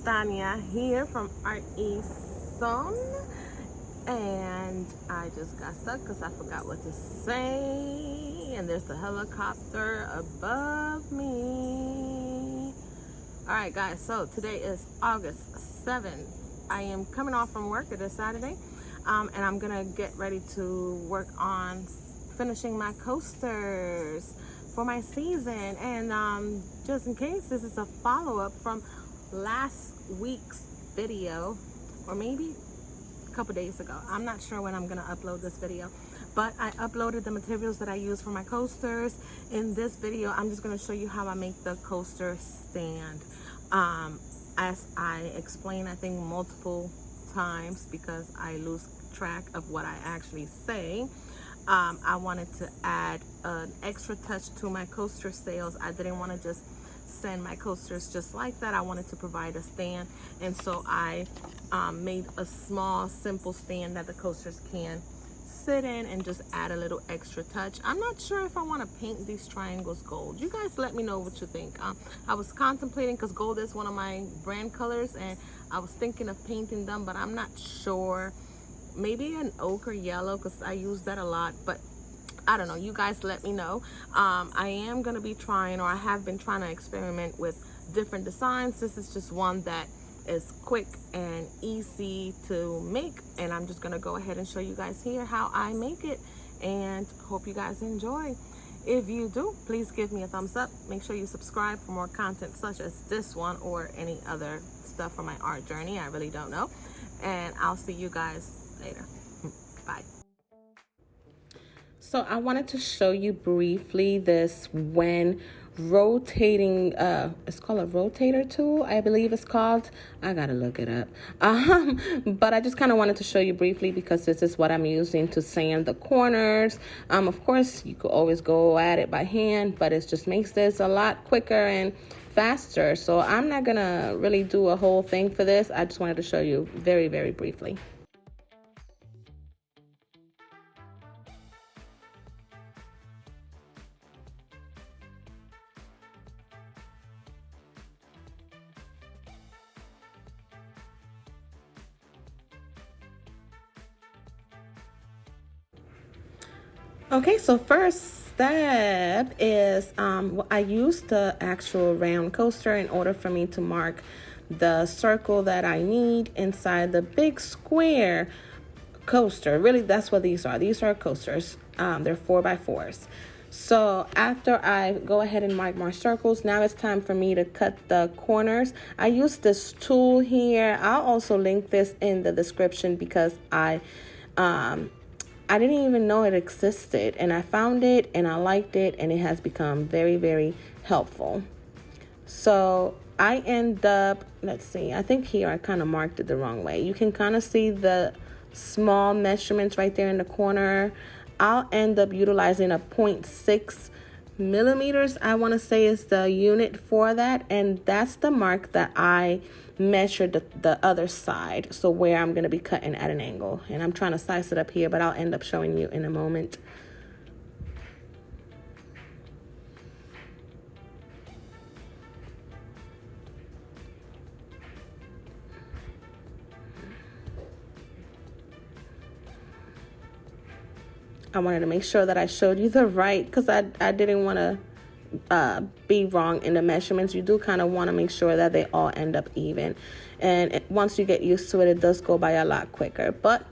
Tanya here from Art Son, and I just got stuck because I forgot what to say, and there's a helicopter above me. Alright guys, so today is August 7th. I am coming off from work. It is Saturday, and I'm gonna get ready to work on finishing my coasters for my season. And just in case this is a follow-up from last week's video, or maybe a couple days ago, I'm not sure when I'm gonna upload this video, but I uploaded the materials that I use for my coasters. In this video, I'm just gonna show you how I make the coaster stand. As I explained, I think multiple times, because I lose track of what I actually say, I wanted to add an extra touch to my coaster sales. I didn't want to just send my coasters just like that. I wanted to provide a stand, and so I made a small, simple stand that the coasters can sit in, and just add a little extra touch. I'm not sure if I want to paint these triangles gold. You guys let me know what you think. I was contemplating, because gold is one of my brand colors, and I was thinking of painting them, but I'm not sure. Maybe an ochre yellow, because I use that a lot, but I don't know. You guys let me know. I am going to be trying, or I have been trying to experiment with different designs. This is just one that is quick and easy to make, and I'm just going to go ahead and show you guys here how I make it, and hope you guys enjoy. If you do, please give me a thumbs up. Make sure you subscribe for more content such as this one or any other stuff from my art journey. I really don't know, and I'll see you guys later. Bye. So I wanted to show you briefly this when rotating, it's called a rotator tool, I believe it's called. I gotta look it up. But I just kind of wanted to show you briefly, because this is what I'm using to sand the corners. Of course, you could always go at it by hand, but it just makes this a lot quicker and faster. So I'm not gonna really do a whole thing for this. I just wanted to show you very, very briefly. Okay, so first step is I use the actual round coaster in order for me to mark the circle that I need inside the big square coaster. Really, that's what these are. These are coasters. They're 4x4s. So after I go ahead and mark my circles, now it's time for me to cut the corners. I use this tool here. I'll also link this in the description, because I didn't even know it existed, and I found it and I liked it, and it has become very, very helpful. So I end up, let's see, I think here I kind of marked it the wrong way. You can kind of see the small measurements right there in the corner. I'll end up utilizing a 0.6 millimeters, I want to say is the unit for that, and that's the mark that I measured the other side, so where I'm going to be cutting at an angle. And I'm trying to size it up here, but I'll end up showing you in a moment. I wanted to make sure that I showed you the right, because I didn't want to be wrong in the measurements. You do kind of want to make sure that they all end up even, and once you get used to it, it does go by a lot quicker. But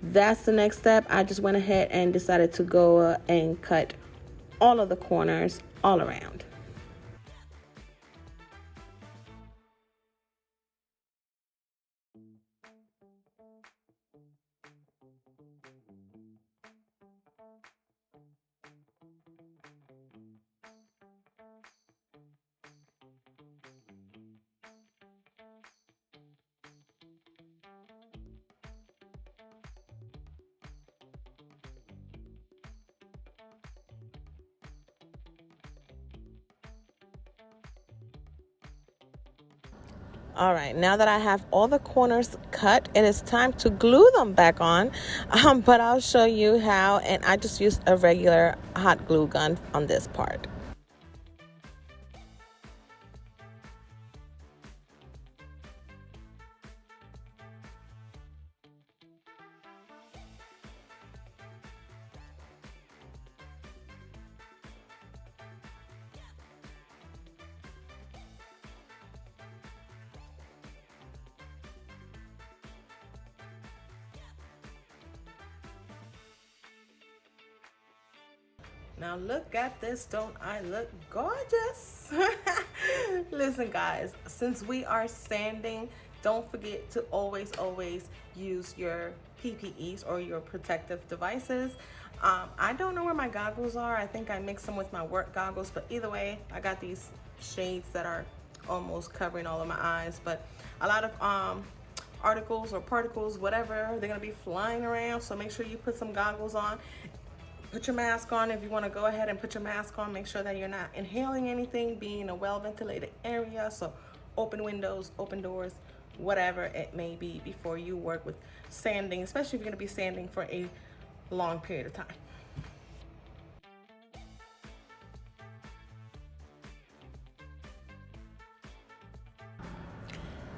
that's the next step. I just went ahead and decided to go and cut all of the corners all around. All right, now that I have all the corners cut, it is time to glue them back on. But I'll show you how, and I just used a regular hot glue gun on this part. Now look at this, don't I look gorgeous? Listen guys, since we are sanding, don't forget to always use your PPEs or your protective devices. I don't know where my goggles are. I think I mixed them with my work goggles, but either way, I got these shades that are almost covering all of my eyes. But a lot of articles or particles, whatever, they're gonna be flying around, so make sure you put some goggles on. Put your mask on. If you want to go ahead and put your mask on, make sure that you're not inhaling anything, be in a well-ventilated area, so open windows, open doors, whatever it may be before you work with sanding, especially if you're going to be sanding for a long period of time.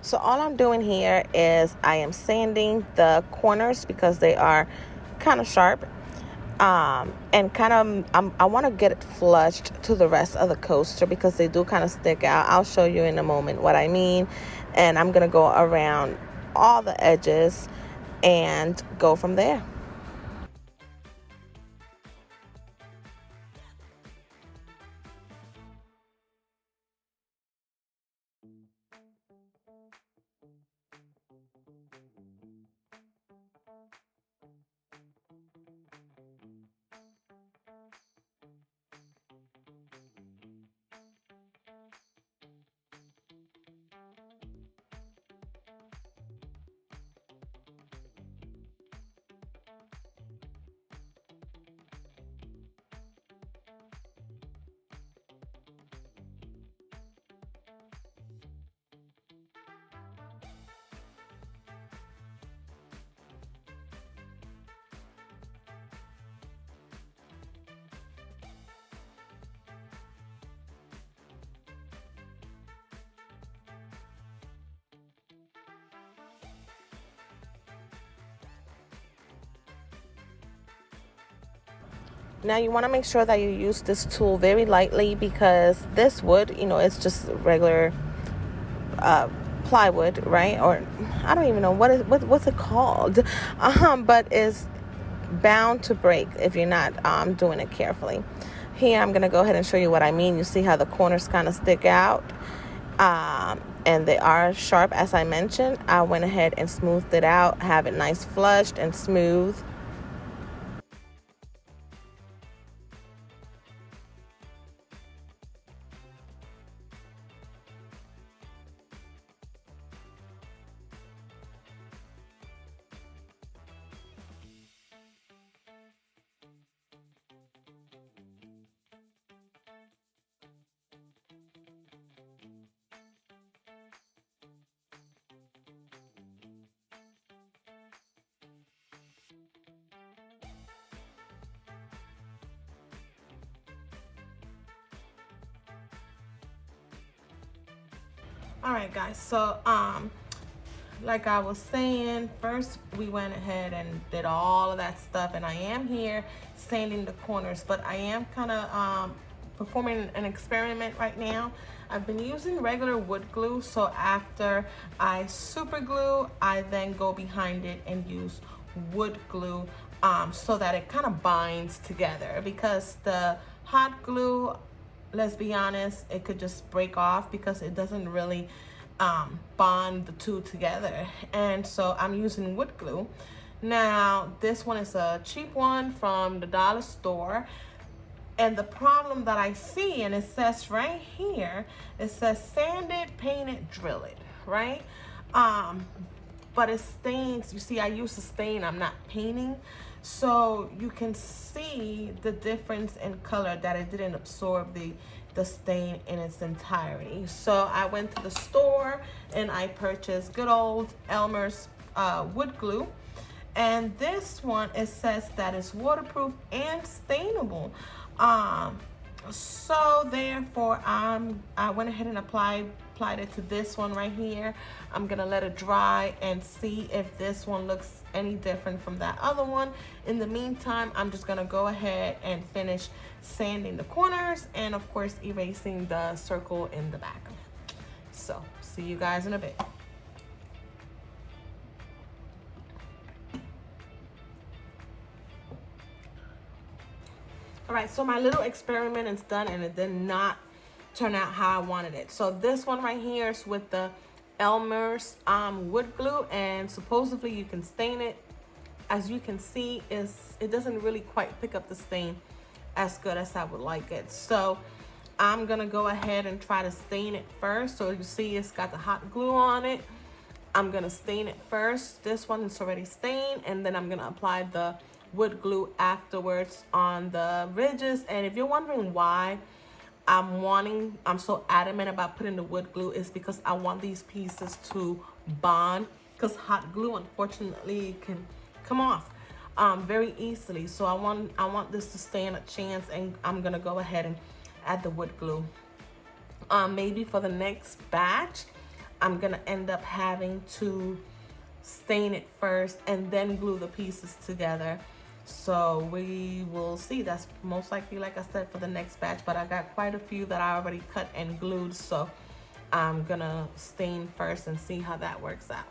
So all I'm doing here is I am sanding the corners because they are kind of sharp. And kind of, I want to get it flushed to the rest of the coaster because they do kind of stick out. I'll show you in a moment what I mean. And I'm going to go around all the edges and go from there. Now you want to make sure that you use this tool very lightly because this wood, it's just regular plywood, right? Or I don't even know what's it called, but is bound to break if you're not doing it carefully. Here I'm gonna go ahead and show you what I mean. You see how the corners kind of stick out, and they are sharp as I mentioned. I went ahead and smoothed it out, have it nice flushed and smooth. All right guys, so like I was saying, first we went ahead and did all of that stuff, and I am here sanding the corners, but I am kind of performing an experiment right now. I've been using regular wood glue, so after I super glue, I then go behind it and use wood glue so that it kind of binds together, because the hot glue, let's be honest, it could just break off because it doesn't really bond the two together. And so I'm using wood glue. Now this one is a cheap one from the dollar store, and the problem that I see, and it says right here, it says sand it, paint it, drill it, right? But it stains. You see, I use a stain, I'm not painting. So you can see the difference in color, that it didn't absorb the stain in its entirety. So I went to the store and I purchased good old Elmer's wood glue. And this one, it says that it's waterproof and stainable. So therefore I went ahead and applied it to this one right here. I'm gonna let it dry and see if this one looks any different from that other one. In the meantime, I'm just gonna go ahead and finish sanding the corners and of course erasing the circle in the back. So see you guys in a bit. All right, so my little experiment is done and it did not turn out how I wanted it. So this one right here is with the Elmer's wood glue, and supposedly you can stain it. As you can see, it doesn't really quite pick up the stain as good as I would like it. So I'm gonna go ahead and try to stain it first. So you see it's got the hot glue on it. I'm gonna stain it first. This one is already stained, and then I'm gonna apply the wood glue afterwards on the ridges. And if you're wondering why I'm so adamant about putting the wood glue, is because I want these pieces to bond, because hot glue unfortunately can come off very easily. So I want this to stand a chance, and I'm gonna go ahead and add the wood glue. Maybe for the next batch I'm gonna end up having to stain it first and then glue the pieces together. So we will see. That's most likely, like I said, for the next batch, but I got quite a few that I already cut and glued, so I'm gonna stain first and see how that works out.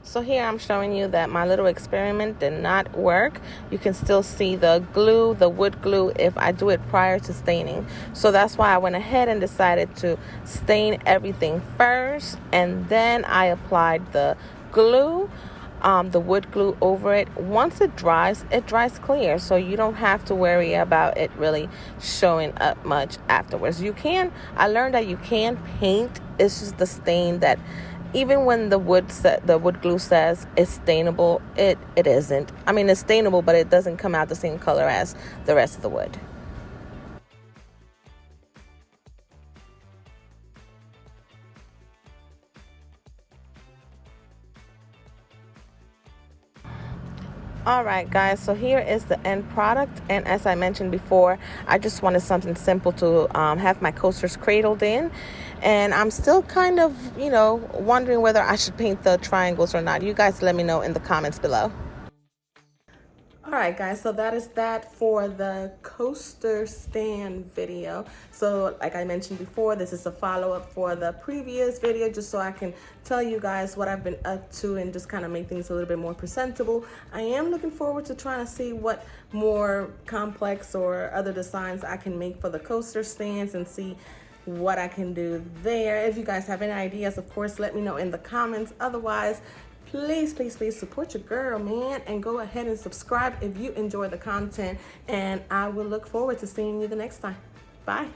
So here I'm showing you that my little experiment did not work. You can still see the glue, the wood glue, if I do it prior to staining. So that's why I went ahead and decided to stain everything first, and then I applied the glue, the wood glue over it. Once it dries clear, so you don't have to worry about it really showing up much afterwards. I learned that you can paint. It's just the stain that, even when the wood glue says it's stainable, it isn't. I mean, it's stainable, but it doesn't come out the same color as the rest of the wood. All right, guys, so here is the end product, and as I mentioned before, I just wanted something simple to have my coasters cradled in, and I'm still kind of, wondering whether I should paint the triangles or not. You guys let me know in the comments below. All right, guys, so that is that for the coaster stand video. So like I mentioned before, this is a follow-up for the previous video, just so I can tell you guys what I've been up to and just kind of make things a little bit more presentable. I am looking forward to trying to see what more complex or other designs I can make for the coaster stands and see what I can do there. If you guys have any ideas, of course, let me know in the comments. Otherwise, please support your girl, man, and go ahead and subscribe if you enjoy the content, and I will look forward to seeing you the next time. Bye.